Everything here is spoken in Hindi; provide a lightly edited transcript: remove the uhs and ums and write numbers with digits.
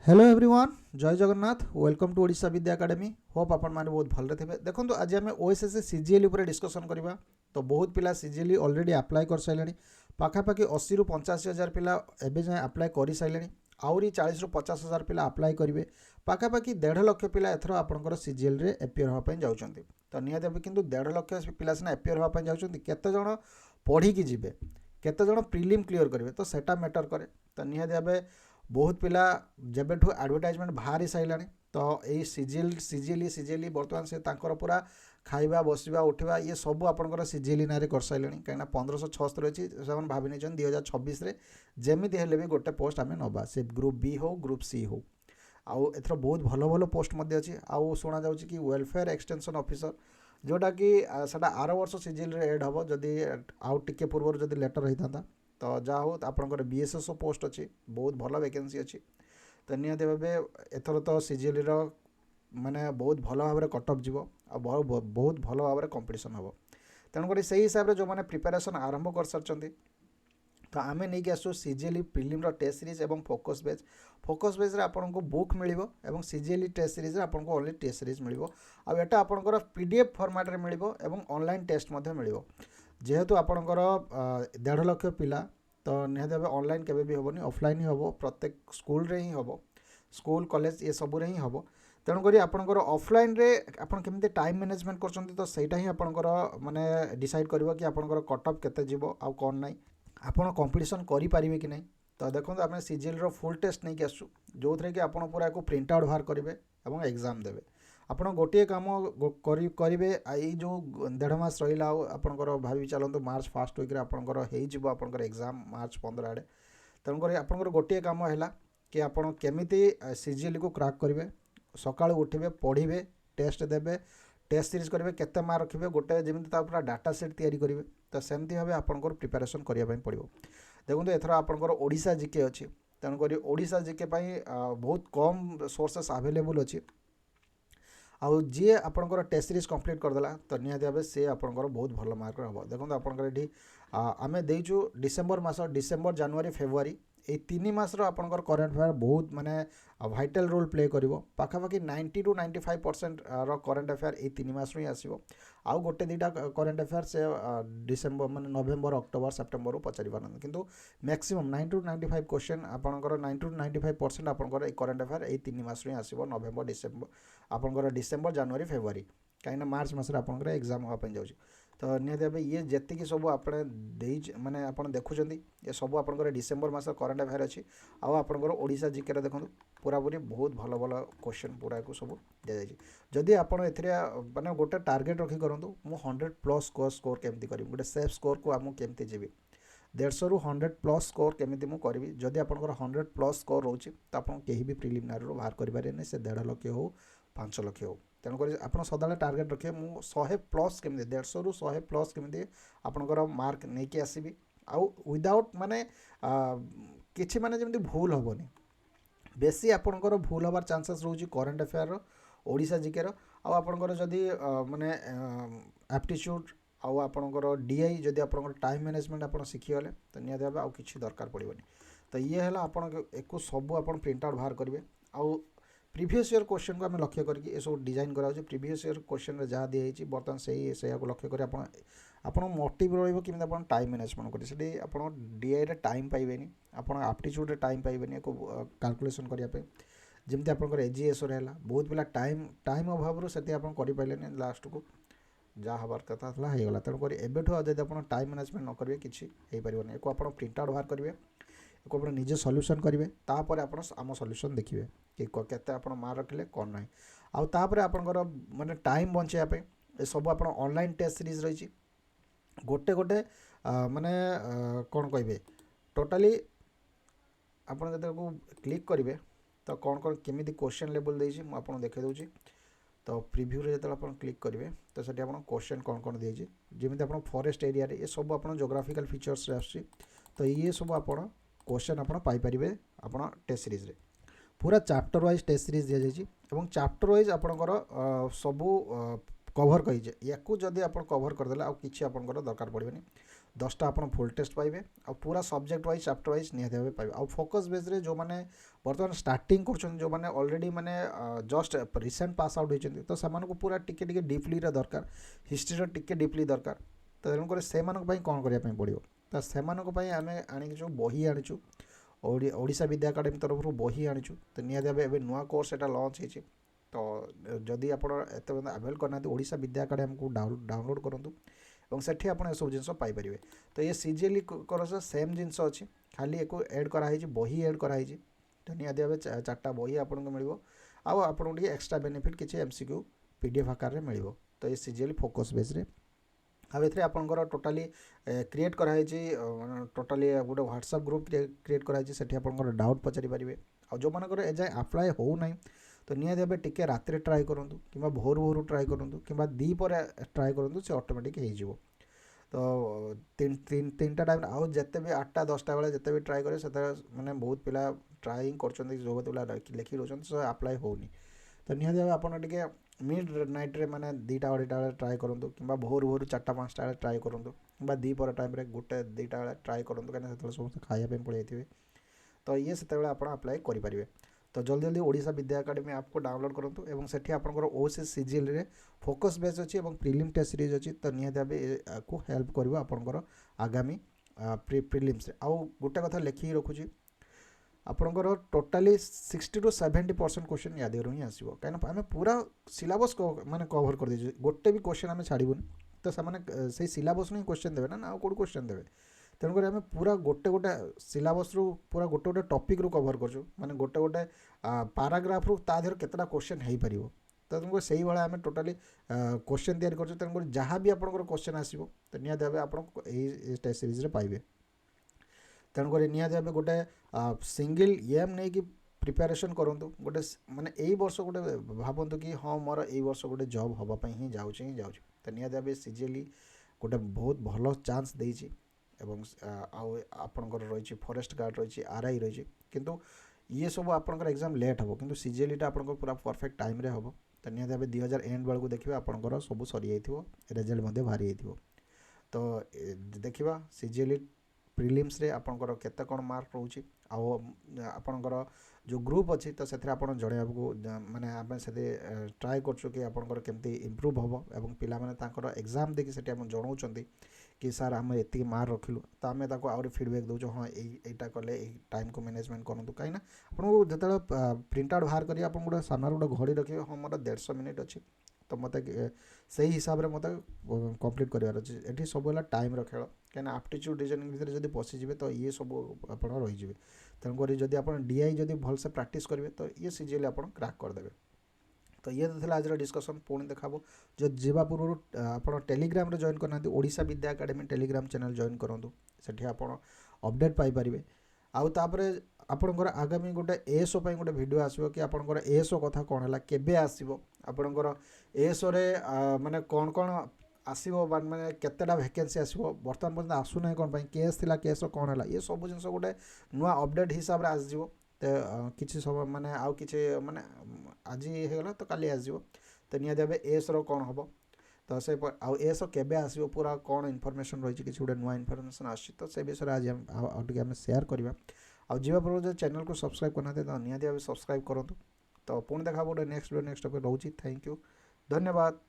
हेलो एवरीवन जय Jagannath welcome to Odisha Vidya academy hope आपण मैंने बहुत भलरे थे। देखो आज आम ओएसएससी सीजीएल उपर डिस्कसन करवा। तो बहुत पिला सीजीएल ऑलरेडी अप्लाई कर सारे पाखापाखि 80 ରୁ 85 हज़ार पिला एवं जाए अप्लाई कर सारे आउरी 40 ରୁ 50 हज़ार पिला अप्लाई करेंगे। पाखापाखि 1.5 लाख पिला एथर आपंकर सीजीएल रे एपियर होगा जाऊँच। तो निहत किंतु 1.5 लाख पिला सीना एपियर होगा जाऊँच केते जण पढ़ी की जिवे केते जण प्रिलिम क्लियर करेंगे तो सेटा मैटर करे। तो निहत बहुत पिला जब एडवर्टाइजमेंट बाहरी सारा तो यही सीजीएल बर्तमान से पूरा खाइबा बसवा उठा ये सब आपंकर सीजीएल ना कर सारे कहीं 1576 अच्छी से भावी नहीं 2026 जमी हेल्ले भी गोटे पोस्ट आम नवा से ग्रुप बी हो ग्रुप सी हो आउ एथर बहुत भल भल पोस्ट अच्छी आउ शुणा जा कि वेलफेयर एक्सटेंशन ऑफिसर जोटा कि आर वर्ष सीजीएल एड हम जदि आउ टिके पूर्व जदि लेटर होता तो जहाँ हो आपंकर बीएसएसओ पोस्ट अच्छी बहुत भल वैकेंसी अच्छी। तो निहत भावे एथर तो सीजीएल माने बहुत भल भाव में कटअप जीव बहुत भल भाव में कंपटीशन हम। तेणुक से हिसाब से जो मैंने प्रिपेरेसन आरंभ कर सारी तो आम नहीं आसू सीजीएल प्रिलिम टेस्ट सीरीज और फोकस बेस आपको बुक मिल और सीजीएल टेस्ट सीरीज आपको ओनली टेस्ट सीरीज मिल आटा आपंकर पीडीएफ फॉर्मेट में मिल और ऑनलाइन टेस्ट मिल जेहेतु आपंकर 1.5 लाख पिला तो निहत भाव ऑनलाइन केबे भी होबनी ऑफलाइन ही होबो प्रत्येक स्कूल रे ही होबो स्कूल कॉलेज ये सब रे ही होबो। तेणुक आपंकर ऑफलाइन रे आपन केमते टाइम मैनेजमेंट करछंती तो सेटा ही आपंकर माने डिसाइड करबो कि आपंकर कटअप केते जीवो आ कोन नाही आपन कंपटीशन करि परिबे कि नाही। तो देखो आम सीजीएल रो फुल टेस्ट नहीं आसु जो थे कि आपन पूरा को प्रिंट आउट बाहर करेंगे और एग्जाम देवे आप गोटे कम करेंगे आई जो 1.5 मास रहा आपंकर भावी चलते मार्च फास्ट वीक्रे आपंकर होकर एग्जाम मार्च 15 आड़े। तेणुक आपंकर गोटे कम है कि आपड़ केमी सीजीएल को क्रैक करेंगे सका उठे पढ़े टेस्ट देवे टेस्ट सीरीज करेंगे केते मार्क रखिए गोटे जमी पूरा डाटा सेट तैयारी करेंगे। तो सेमती भाव आपंकर प्रिपेरेसन करने पड़ो। देखो एथर आपंकर ओडिशा जीके अच्छी तेणुक ओडिशा जीके बहुत कम सोर्सेस अवेलेबल अच्छी आउ जी आपंकर टेस्ट सीरीज कंप्लीट करदेला तो निहत भाव से आपंकर बहुत भल मार्क हम। देखो आपंकर ये आम देचु डिसेम्बर मास डिसेम्बर जनवरी फेब्रुआरी ये 3 मासर आपंकर करेन्ट अफेयर बहुत माने भाइटाल रोल प्ले करिवो पाखापाखि 90 to 95% करेन्ट अफेयर ये 3 मास ही आसो आउ गोटे दुटा करेन्ट अफेयर से डिसेम्बर माने नवेम्बर अक्टोबर सेप्टेम्बर रू पचारि पारन किंतु मैक्सिमम 90 to 95 क्वेश्चन आपंकर 90 to 95% आपंकर करेन्ट अफेयर ये 3 मास ही आसो नवेम्बर डिसेम्बर आपंकर डिसेम्बर जनवरी फेब्रुआरी कहीं मार्च मस आपंकर एग्जाम होगा जाऊँगी। तो निहत भाव ये जी सब आप माने आप देखुं ये सब आपंकर डिसेम्बर मास करेन्ट अफेयर अच्छी आउ आपंकर ओडिशा जीके देखो पूरा पूरी बहुत भल भल क्वेश्चन पूरा को सब दी जदि आपड़ माने गोटे टार्गेट रखी करूँ मु 100+ स्कोर केमती करी गोटे सेफ स्कोर को आमको केमती जीवी 150 ରୁ 100+ स्कोर केमी मुझे करी जदि आपंकर 100+ स्कोर रोचे तो आप कहीं भी प्रिलिमिनारी बाहर करें से 1.5 लाख हो 5 लाख हो। तेणुक आप सदा टार्गेट रखिए मुझे 100+ केमी 150 ରୁ 100+ केमी आपंकर मार्क नहीं आसबि आउ विदाउट माने किछि माने जमी भूल हेनी बेसी आपंकर भूल हबार चांसेस रोचे करेन्ट अफेयर ओडिशा जीके आपंकर जदि माने एप्टीट्यूड आउ आपंकर डीआई जदि आपंकर टाइम मैनेजमेंट आप शिखीगले तो निहत भाव आउ किछि दरकार पड़ोनी। तो ये है आपन एक सब आप प्रिंट आउट बाहर करेंगे आउ प्रीवियस ईयर क्वेश्चन को आम लक्ष्य करके ये सब डिजाइन करा प्रीवियस ईयर क्वेश्चन जहाँ दिखाई बर्तमान से लक्ष्य कर आप मोटिव रही टाइम मैनेजमेंट करेंगे आप डीआई रे टाइम पाइबेनी आप एप्टीट्यूड टाइम पाइबेनी कैलकुलेशन करने जमती आपंकर एजीएस रहा बहुत पिला टाइम अभाव से आप करें लास्ट को जहाँ हबार कथा होगा। तेणुक एबेठू जब आप टाइम मैनेजमेंट न करेंगे किसी पारन एक आप प्रिंट आउट बाहर करेंगे एक आप निजे सल्यूशन करेंगे तापर आप आम सल्यूशन देखिए कि केते आप मार्क रखिले कौन ना आउ तापर आपंकर माने टाइम बचाइवाई ये सब आप ऑनलाइन टेस्ट सीरीज रही गोटे गोटे माने कौन कहे टोटाली आपड़ जो क्लिक करेंगे तो कौन कौन केमी क्वेश्चन लेवल देती मुझे देखे दूसरी। तो प्रिव्यू रे जो आप क्लिक करेंगे तो से क्वेश्चन कौन कौन देती जमी आप फॉरेस्ट एरिया ये सब आप जोग्राफिकल फीचर्स आसुच्छी तो ये सब आप क्वेश्चन आप पाइपर आप टेस्ट सीरीज रे पूरा चैप्टर वाइज टेस्ट सीरीज दी जाइए और चैप्टर वाइज आपंकर सबू कभर कहीजे या जदि आप कभर करदे आउ कि आपंकर दरकार पड़ेनि 10टा आप फुल टेस्ट पाइबे आ पूरा सब्जेक्ट वाइज चैप्टर वाइज निहाती भाव पाइबे आ फोकस बेस रे जो मैंने बर्तमान स्टार्टिंग कर जो मैंने ऑलरेडी मैंने जस्ट रिसेंट पास आउट होती तो से पूरा टिके डीपली दरकार हिस्ट्री टिके डीपली दरकार तो तेणुकर से कौन करने पड़ो तो से आम आनी जो बही आनीचु ओडिशा विद्या अकाडेमी तरफ बही आनीचु तो निहाती भाव एवं नुआ कोर्स एटा लॉन्च होती तो जदि आप अवेल करना ओडिशा विद्या अकाडेमी को डाउनलोड करूँ और सेठी आप सब जिन पाइपर तो ये सीजीएल कर सेम जिनस अच्छी खाली एक एड कराई बही एड कराई तो निहाती भाव 4टा बही आपको मिल आपको एक्सट्रा बेनिफिट किसी एमसीक्यू पीडीएफ आकार में मिल तो ये सीजीएल फोकस बेस रे अब ये आपंकर टोटाली क्रिएट कराई टोटाली गोटे व्हाट्सएप ग्रुप क्रिएट कराई से डाउट पचारि पारे और जो मानकर एजाए आप्लाय हो ना तो निहाती भाव टिके राति ट्राए करूँ कि भोर भोर ट्राए करूँ कि दीपर ट्राए करूँ से ऑटोमेटिक हो तो तीन टाइम आउ जिते भी 8टा 10टा बेले जिते भी ट्राए करे से मैंने बहुत पिला ट्राए कर जो पिला लिखी रोच से आप्लाय होनी तो निहाती भाव आपड़ टे मिड नाइट रे माने 2टा 2टा बेले ट्राए करूँ कि भोर भोर 4टा 5टा बेले ट्राए करूँ कि दीपर टाइम गोटे 2टा बेले ट्राए करूँ कहीं समस्त खायापी पड़े तो ये से आप आप्लाय करेंगे तो जल्दी जल्दी ओडिशा विद्या अकाडेमी ऐप को डाउनलोड करूँ और सेठी आपंकर ओएसएस सीजीएल रे फोकस बेस अच्छी और प्रिलिम टेस्ट सीरीज अच्छी तो निहाती भाव को हेल्प कर आपंकर आगामी प्रिलिम्स आउ गोटे कथा लिखिकी रखुची आपंकर टोटाली 60 to 70% क्वेश्चन या देहर ही आसो कहीं आम पूरा सिलेबस माने कवर कर दे गोटे भी क्वेश्चन आम छाड़बूनी तो से सिलेबस ही क्वेश्चन देवे ना कौट क्वेश्चन देवे तेणुक आम पूरा गोटे गोटे सिलेबस रु पूरा गोटे गोटे टॉपिक रु कवर कर माने गोटे गोटे पैराग्राफ रु ता देहर केतटा क्वेश्चन हो पार तो तुमको से भाई आम टोटाली क्वेश्चन तैयारी कर तेणुक जहाँ भी आपंकर क्वेश्चन आसो तो निहाती भाव आप टेस्ट सीरीज रे पाइबे तेणुक निहाती भाव गोटे सिंगल एम नहीं कि प्रिपेरेसन करूँ गोटे माने यही वर्ष गोटे भावतु कि हाँ मोर यही वर्ष गोटे जॉब हाँपाई ही जाऊँ तो निहाती भाव सीजीएल गोटे बहुत भल चांस देछि एवं आपंकर रही फॉरेस्ट गार्ड रही आरआई रही किंतु ये सब आपंकर एग्जाम लेट हम किंतु सीजीएल आपंकर पूरा परफेक्ट टाइम रे हम तो निहाती भाव 2000 एंड बेलू देखिए आपंकर सब सरी रिजल्ट बाहरी तो देखा सीजीएल प्रिलिम्स रे आपंकर केते कोन मार्क रोची आपंकर जो ग्रुप अच्छी तो से जड़े माने आम से ट्राए कर आपंकर केमती इम्प्रूव हम और पिला माने तांकर एग्जाम देखि से जनाऊँ कि सार आम एति मार्क रखिलु तो आम आहरी फीडबैक दौचु हाँ यहीटा कले टाइम को मैनेजमेंट करूँ कहीं आपको जो प्रिंट आउट बाहर करेंगे आप गोटे सामने गोटे घड़ी रखिए हाँ मोर 150 मिनिट अच्छी तो मत से हिसाब से मत कंप्लीट करार अच्छे ये सब है टाइम खेल कहीं आप्टिट्यूड रीजनिंग भितर जब पशिजे तो ये सब आप रही तेणुक जब आप डीआई जब भलसे प्रैक्टिस करेंगे तो ये सीजीएल आप क्रैक करदे तो ये तो आज डिस्कसन पुणी देखा जो जीवा पूर्व आप टेलीग्राम रे जॉइन करना ओडिशा विद्या अकाडेमी टेलीग्राम चैनल जॉइन करूँ से आप अपडेट पाइपर आउ तापर आपणकर आगामी गोटे एएसओ गोटे वीडियो आसो कि आपणकर एएसओ कथा कौन है केबे आसो आपणकर एएसओ रे माने कौन कौन आसो माने केतेटा वैकेंसी आसो बर्तमान पर्यंत आसुना कौन केस थिला केस कौन है ये सब जिन गोटे नुआ अपडेट हिसाब से आसो तो किसी समय माने आउ किसी माने आज होगा तो काली आसो तो निहाती भाव एएस रो कौन हम तो से आउ एएस केबे आसो पूरा कौन इनफॉरमेशन रही किसी गोटे नुआ इनफॉरमेशन आसी तो से विषय आज आम शेयर करवा आउ जीवा पूर्व जो चैनल को सब्सक्राइब करना तो निहाती भाव सब्सक्राइब करूँ तो पुणी देखा गोटे नेक्स्ट टॉपिक रोची थैंक यू धन्यवाद।